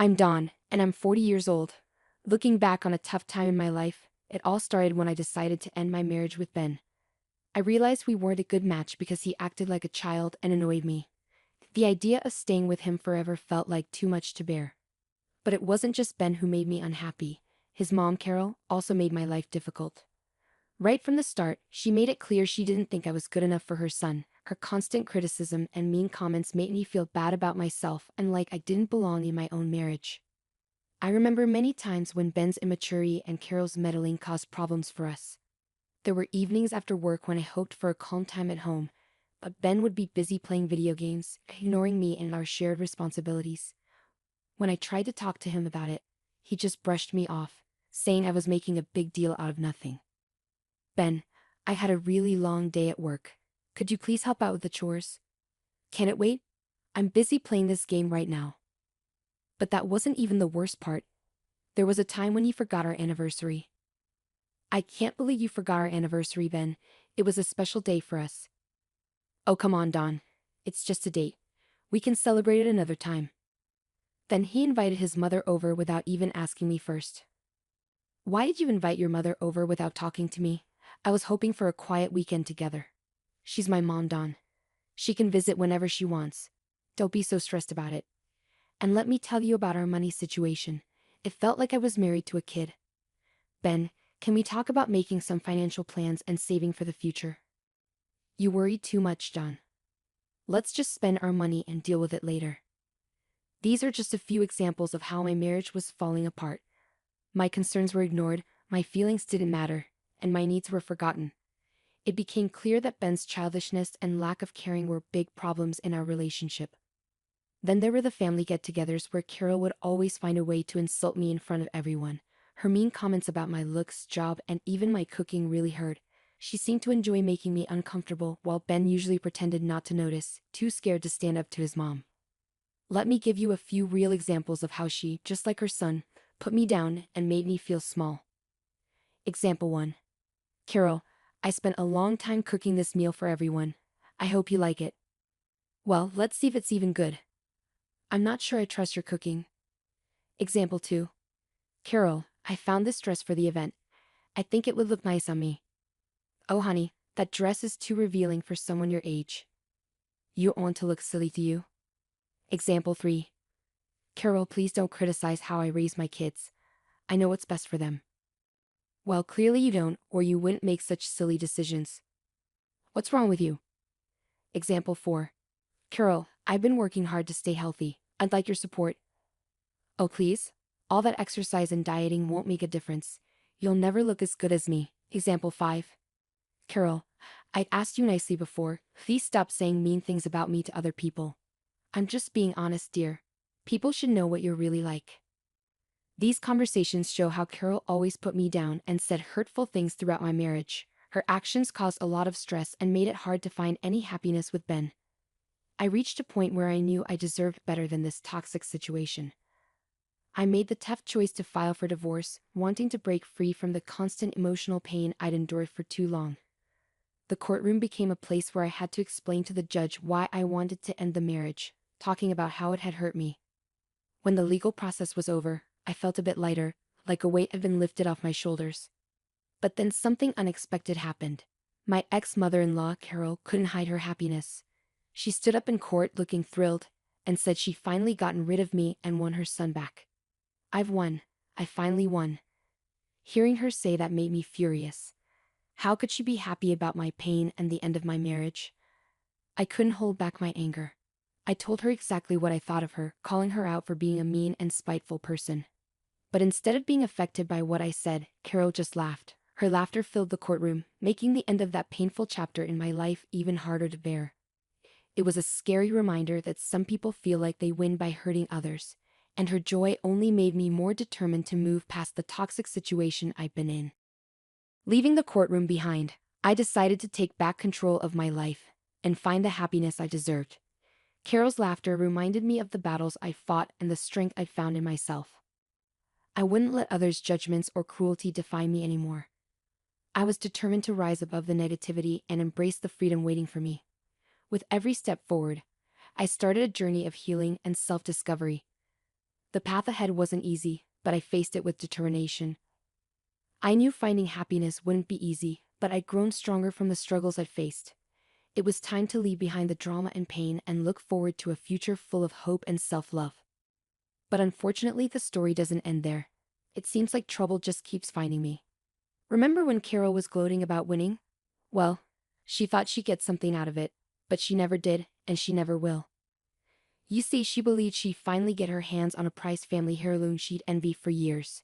I'm Dawn, and I'm 40 years old. Looking back on a tough time in my life, it all started when I decided to end my marriage with Ben. I realized we weren't a good match because he acted like a child and annoyed me. The idea of staying with him forever felt like too much to bear. But it wasn't just Ben who made me unhappy. His mom, Carol, also made my life difficult. Right from the start, she made it clear she didn't think I was good enough for her son. Her constant criticism and mean comments made me feel bad about myself and like I didn't belong in my own marriage. I remember many times when Ben's immaturity and Carol's meddling caused problems for us. There were evenings after work when I hoped for a calm time at home, but Ben would be busy playing video games, ignoring me and our shared responsibilities. When I tried to talk to him about it, he just brushed me off, saying I was making a big deal out of nothing. Ben, I had a really long day at work. Could you please help out with the chores? Can it wait? I'm busy playing this game right now. But that wasn't even the worst part. There was a time when you forgot our anniversary. I can't believe you forgot our anniversary, Ben. It was a special day for us. Oh, come on, Don. It's just a date. We can celebrate it another time. Then he invited his mother over without even asking me first. Why did you invite your mother over without talking to me? I was hoping for a quiet weekend together. She's my mom, Don. She can visit whenever she wants. Don't be so stressed about it. And let me tell you about our money situation. It felt like I was married to a kid. Ben, can we talk about making some financial plans and saving for the future? You worry too much, John. Let's just spend our money and deal with it later. These are just a few examples of how my marriage was falling apart. My concerns were ignored, my feelings didn't matter, and my needs were forgotten. It became clear that Ben's childishness and lack of caring were big problems in our relationship. Then there were the family get-togethers where Carol would always find a way to insult me in front of everyone. Her mean comments about my looks, job, and even my cooking really hurt. She seemed to enjoy making me uncomfortable while Ben usually pretended not to notice, too scared to stand up to his mom. Let me give you a few real examples of how she, just like her son, put me down and made me feel small. Example 1. Carol, I spent a long time cooking this meal for everyone. I hope you like it. Well, let's see if it's even good. I'm not sure I trust your cooking. Example 2. Carol, I found this dress for the event. I think it would look nice on me. Oh honey, that dress is too revealing for someone your age. You want to look silly to you. Example 3. Carol, please don't criticize how I raise my kids. I know what's best for them. Well, clearly you don't, or you wouldn't make such silly decisions. What's wrong with you? Example 4. Carol, I've been working hard to stay healthy. I'd like your support. Oh please? All that exercise and dieting won't make a difference. You'll never look as good as me. Example 5. Carol, I asked you nicely before. Please stop saying mean things about me to other people. I'm just being honest, dear. People should know what you're really like. These conversations show how Carol always put me down and said hurtful things throughout my marriage. Her actions caused a lot of stress and made it hard to find any happiness with Ben. I reached a point where I knew I deserved better than this toxic situation. I made the tough choice to file for divorce, wanting to break free from the constant emotional pain I'd endured for too long. The courtroom became a place where I had to explain to the judge why I wanted to end the marriage, talking about how it had hurt me. When the legal process was over, I felt a bit lighter, like a weight had been lifted off my shoulders. But then something unexpected happened. My ex-mother-in-law, Carol, couldn't hide her happiness. She stood up in court looking thrilled, and said she'd finally gotten rid of me and won her son back. I've won. I finally won. Hearing her say that made me furious. How could she be happy about my pain and the end of my marriage? I couldn't hold back my anger. I told her exactly what I thought of her, calling her out for being a mean and spiteful person. But instead of being affected by what I said, Carol just laughed. Her laughter filled the courtroom, making the end of that painful chapter in my life even harder to bear. It was a scary reminder that some people feel like they win by hurting others, and her joy only made me more determined to move past the toxic situation I'd been in. Leaving the courtroom behind, I decided to take back control of my life and find the happiness I deserved. Carol's laughter reminded me of the battles I fought and the strength I'd found in myself. I wouldn't let others' judgments or cruelty define me anymore. I was determined to rise above the negativity and embrace the freedom waiting for me. With every step forward, I started a journey of healing and self-discovery. The path ahead wasn't easy, but I faced it with determination. I knew finding happiness wouldn't be easy, but I'd grown stronger from the struggles I'd faced. It was time to leave behind the drama and pain and look forward to a future full of hope and self-love. But unfortunately, the story doesn't end there. It seems like trouble just keeps finding me. Remember when Carol was gloating about winning? Well, she thought she'd get something out of it, but she never did, and she never will. You see, she believed she'd finally get her hands on a prized family heirloom she'd envy for years.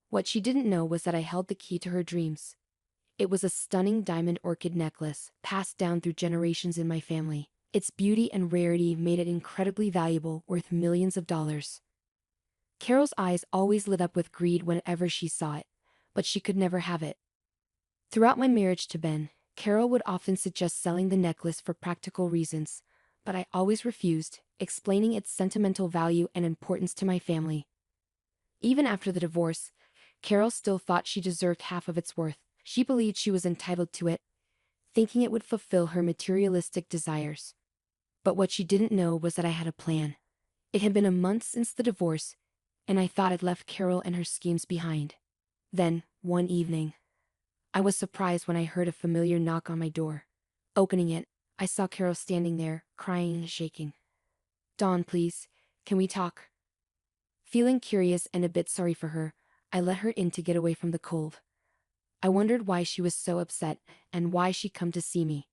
What she didn't know was that I held the key to her dreams. It was a stunning diamond orchid necklace, passed down through generations in my family. Its beauty and rarity made it incredibly valuable, worth millions of dollars. Carol's eyes always lit up with greed whenever she saw it, but she could never have it. Throughout my marriage to Ben, Carol would often suggest selling the necklace for practical reasons, but I always refused, explaining its sentimental value and importance to my family. Even after the divorce, Carol still thought she deserved half of its worth. She believed she was entitled to it, thinking it would fulfill her materialistic desires. But what she didn't know was that I had a plan. It had been a month since the divorce, and I thought I'd left Carol and her schemes behind. Then, one evening, I was surprised when I heard a familiar knock on my door. Opening it, I saw Carol standing there, crying and shaking. "Dawn, please, can we talk?" Feeling curious and a bit sorry for her, I let her in to get away from the cold. I wondered why she was so upset and why she'd come to see me.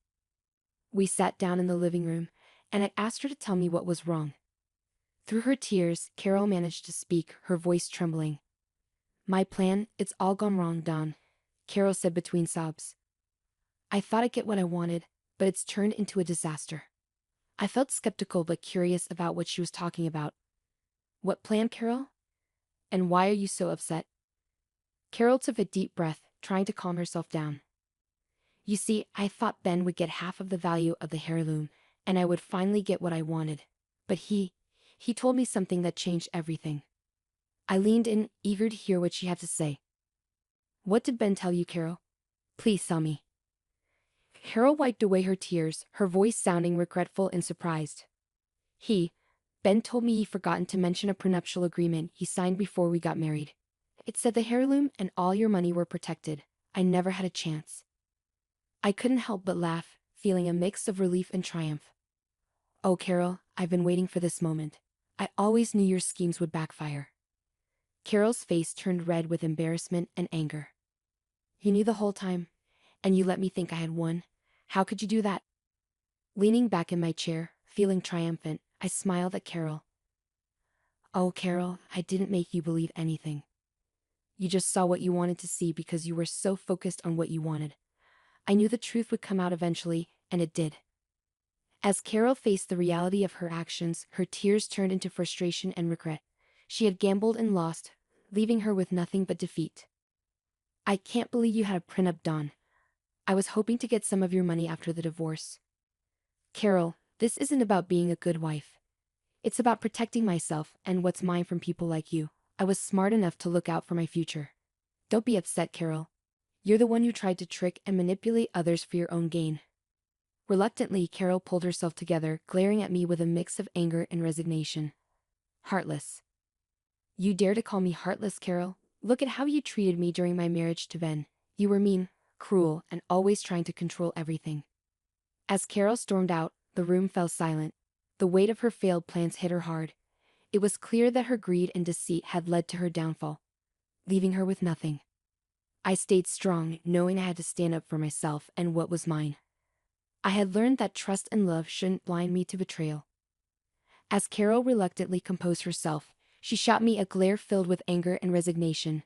We sat down in the living room, and I asked her to tell me what was wrong. Through her tears, Carol managed to speak, her voice trembling. "My plan, it's all gone wrong, Dawn," Carol said between sobs. "I thought I'd get what I wanted, but it's turned into a disaster." I felt skeptical but curious about what she was talking about. "What plan, Carol? And why are you so upset?" Carol took a deep breath, trying to calm herself down. "You see, I thought Ben would get half of the value of the heirloom, and I would finally get what I wanted. But he told me something that changed everything." I leaned in, eager to hear what she had to say. "What did Ben tell you, Carol? Please tell me." Carol wiped away her tears, her voice sounding regretful and surprised. Ben told me he'd forgotten to mention a prenuptial agreement he signed before we got married. It said the heirloom and all your money were protected. I never had a chance." I couldn't help but laugh, feeling a mix of relief and triumph. "Oh, Carol, I've been waiting for this moment. I always knew your schemes would backfire." Carol's face turned red with embarrassment and anger. "You knew the whole time, and you let me think I had won. How could you do that?" Leaning back in my chair, feeling triumphant, I smiled at Carol. "Oh, Carol, I didn't make you believe anything. You just saw what you wanted to see because you were so focused on what you wanted. I knew the truth would come out eventually, and it did." As Carol faced the reality of her actions, her tears turned into frustration and regret. She had gambled and lost, leaving her with nothing but defeat. "I can't believe you had a prenup, Dawn. I was hoping to get some of your money after the divorce." "Carol, this isn't about being a good wife. It's about protecting myself and what's mine from people like you. I was smart enough to look out for my future. Don't be upset, Carol. You're the one who tried to trick and manipulate others for your own gain." Reluctantly, Carol pulled herself together, glaring at me with a mix of anger and resignation. "Heartless. You dare to call me heartless, Carol? Look at how you treated me during my marriage to Ben. You were mean, cruel, and always trying to control everything." As Carol stormed out, the room fell silent. The weight of her failed plans hit her hard. It was clear that her greed and deceit had led to her downfall, leaving her with nothing. I stayed strong, knowing I had to stand up for myself and what was mine. I had learned that trust and love shouldn't blind me to betrayal. As Carol reluctantly composed herself, she shot me a glare filled with anger and resignation.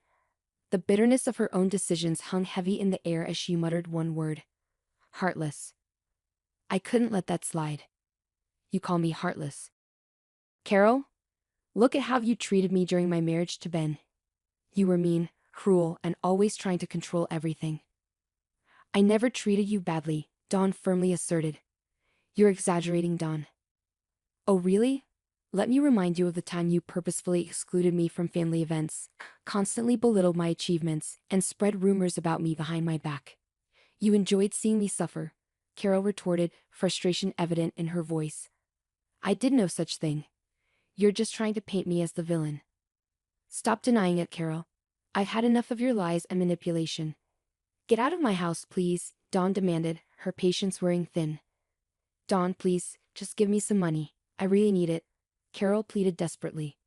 The bitterness of her own decisions hung heavy in the air as she muttered one word: "Heartless." I couldn't let that slide. "You call me heartless? Carol, look at how you treated me during my marriage to Ben. You were mean, cruel, and always trying to control everything." "I never treated you badly," Dawn firmly asserted. "You're exaggerating, Dawn." "Oh, really? Let me remind you of the time you purposefully excluded me from family events, constantly belittled my achievements, and spread rumors about me behind my back. You enjoyed seeing me suffer," Carol retorted, frustration evident in her voice. "I did no such thing. You're just trying to paint me as the villain. Stop denying it, Carol. I've had enough of your lies and manipulation. Get out of my house, please, Dawn demanded, her patience wearing thin. Dawn, please, just give me some money. I really need it, Carol pleaded desperately.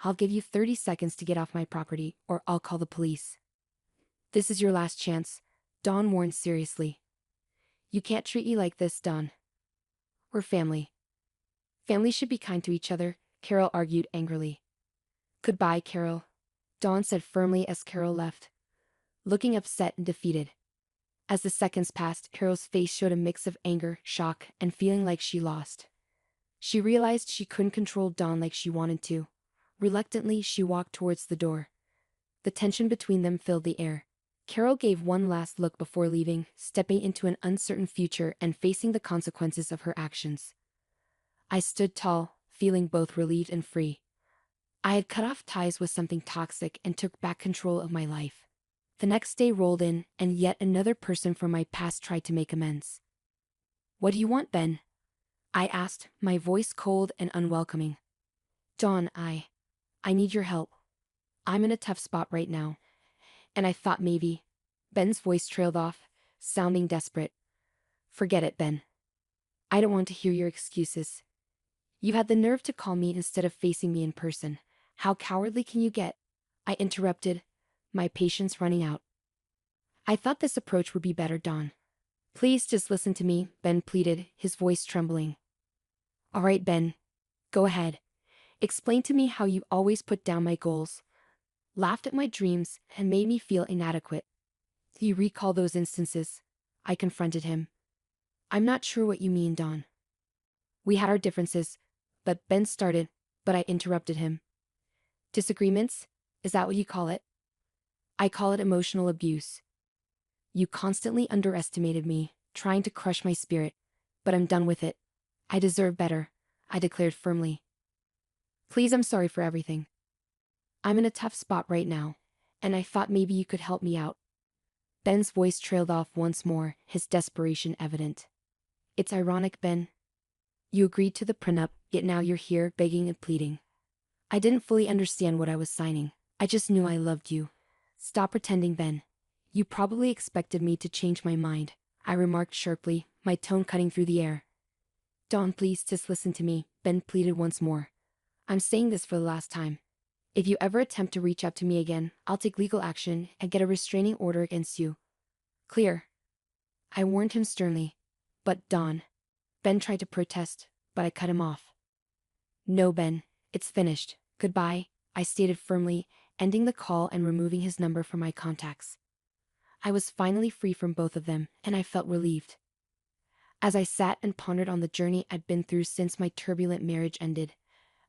I'll give you 30 seconds to get off my property, or I'll call the police. This is your last chance, Dawn warned seriously. You can't treat me like this, Dawn. We're family. Families should be kind to each other, Carol argued angrily. Goodbye, Carol, Dawn said firmly as Carol left, looking upset and defeated. As the seconds passed, Carol's face showed a mix of anger, shock, and feeling like she lost. She realized she couldn't control Dawn like she wanted to. Reluctantly, she walked towards the door. The tension between them filled the air. Carol gave one last look before leaving, stepping into an uncertain future and facing the consequences of her actions. I stood tall, feeling both relieved and free. I had cut off ties with something toxic and took back control of my life. The next day rolled in, and yet another person from my past tried to make amends. What do you want, Ben? I asked, my voice cold and unwelcoming. Dawn, I need your help. I'm in a tough spot right now. And I thought maybe. Ben's voice trailed off, sounding desperate. Forget it, Ben. I don't want to hear your excuses. You had the nerve to call me instead of facing me in person. How cowardly can you get? I interrupted, my patience running out. I thought this approach would be better, Dawn. Please just listen to me, Ben pleaded, his voice trembling. All right, Ben. Go ahead. Explain to me how you always put down my goals, laughed at my dreams, and made me feel inadequate. Do you recall those instances? I confronted him. I'm not sure what you mean, Dawn. We had our differences, but Ben started, but I interrupted him. Disagreements? Is that what you call it? I call it emotional abuse. You constantly underestimated me, trying to crush my spirit, but I'm done with it. I deserve better, I declared firmly. Please, I'm sorry for everything. I'm in a tough spot right now, and I thought maybe you could help me out. Ben's voice trailed off once more, his desperation evident. It's ironic, Ben. You agreed to the prenup, yet now you're here begging and pleading. I didn't fully understand what I was signing. I just knew I loved you. Stop pretending, Ben. You probably expected me to change my mind, I remarked sharply, my tone cutting through the air. Dawn, please just listen to me, Ben pleaded once more. I'm saying this for the last time. If you ever attempt to reach out to me again, I'll take legal action and get a restraining order against you. Clear? I warned him sternly. But Dawn. Ben tried to protest, but I cut him off. No, Ben, it's finished. Goodbye, I stated firmly, ending the call and removing his number from my contacts. I was finally free from both of them, and I felt relieved. As I sat and pondered on the journey I'd been through since my turbulent marriage ended,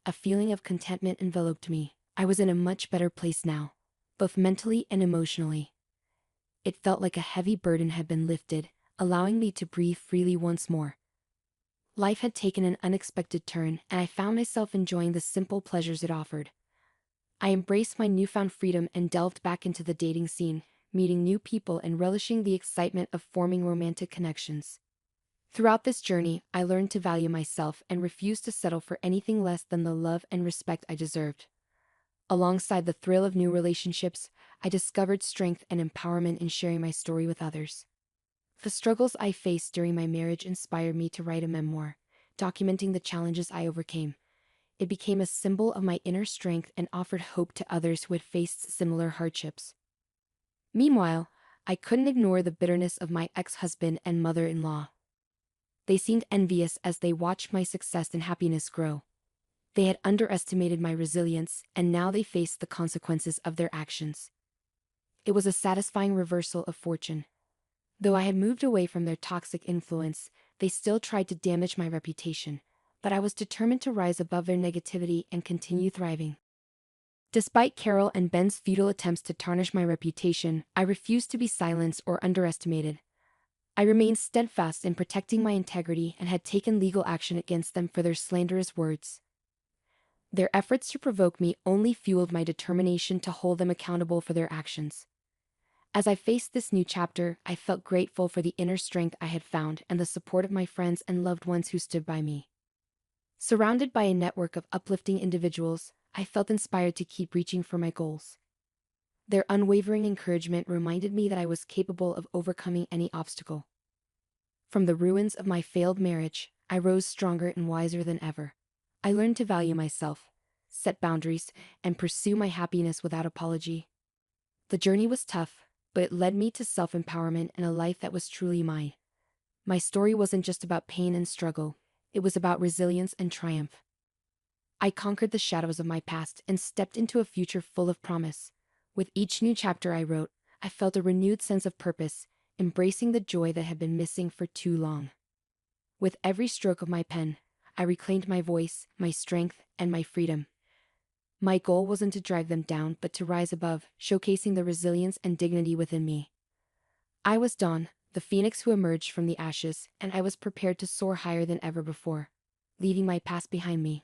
a feeling of contentment enveloped me. I was in a much better place now, both mentally and emotionally. It felt like a heavy burden had been lifted, allowing me to breathe freely once more. Life had taken an unexpected turn, and I found myself enjoying the simple pleasures it offered. I embraced my newfound freedom and delved back into the dating scene, meeting new people and relishing the excitement of forming romantic connections. Throughout this journey, I learned to value myself and refused to settle for anything less than the love and respect I deserved. Alongside the thrill of new relationships, I discovered strength and empowerment in sharing my story with others. The struggles I faced during my marriage inspired me to write a memoir, documenting the challenges I overcame. It became a symbol of my inner strength and offered hope to others who had faced similar hardships. Meanwhile, I couldn't ignore the bitterness of my ex-husband and mother-in-law. They seemed envious as they watched my success and happiness grow. They had underestimated my resilience, and now they faced the consequences of their actions. It was a satisfying reversal of fortune. Though I had moved away from their toxic influence, they still tried to damage my reputation, but I was determined to rise above their negativity and continue thriving. Despite Carol and Ben's futile attempts to tarnish my reputation, I refused to be silenced or underestimated. I remained steadfast in protecting my integrity and had taken legal action against them for their slanderous words. Their efforts to provoke me only fueled my determination to hold them accountable for their actions. As I faced this new chapter, I felt grateful for the inner strength I had found and the support of my friends and loved ones who stood by me. Surrounded by a network of uplifting individuals, I felt inspired to keep reaching for my goals. Their unwavering encouragement reminded me that I was capable of overcoming any obstacle. From the ruins of my failed marriage, I rose stronger and wiser than ever. I learned to value myself, set boundaries, and pursue my happiness without apology. The journey was tough, but it led me to self-empowerment and a life that was truly mine. My story wasn't just about pain and struggle, it was about resilience and triumph. I conquered the shadows of my past and stepped into a future full of promise. With each new chapter I wrote, I felt a renewed sense of purpose, embracing the joy that had been missing for too long. With every stroke of my pen, I reclaimed my voice, my strength, and my freedom. My goal wasn't to drive them down, but to rise above, showcasing the resilience and dignity within me. I was Dawn, the phoenix who emerged from the ashes, and I was prepared to soar higher than ever before, leaving my past behind me.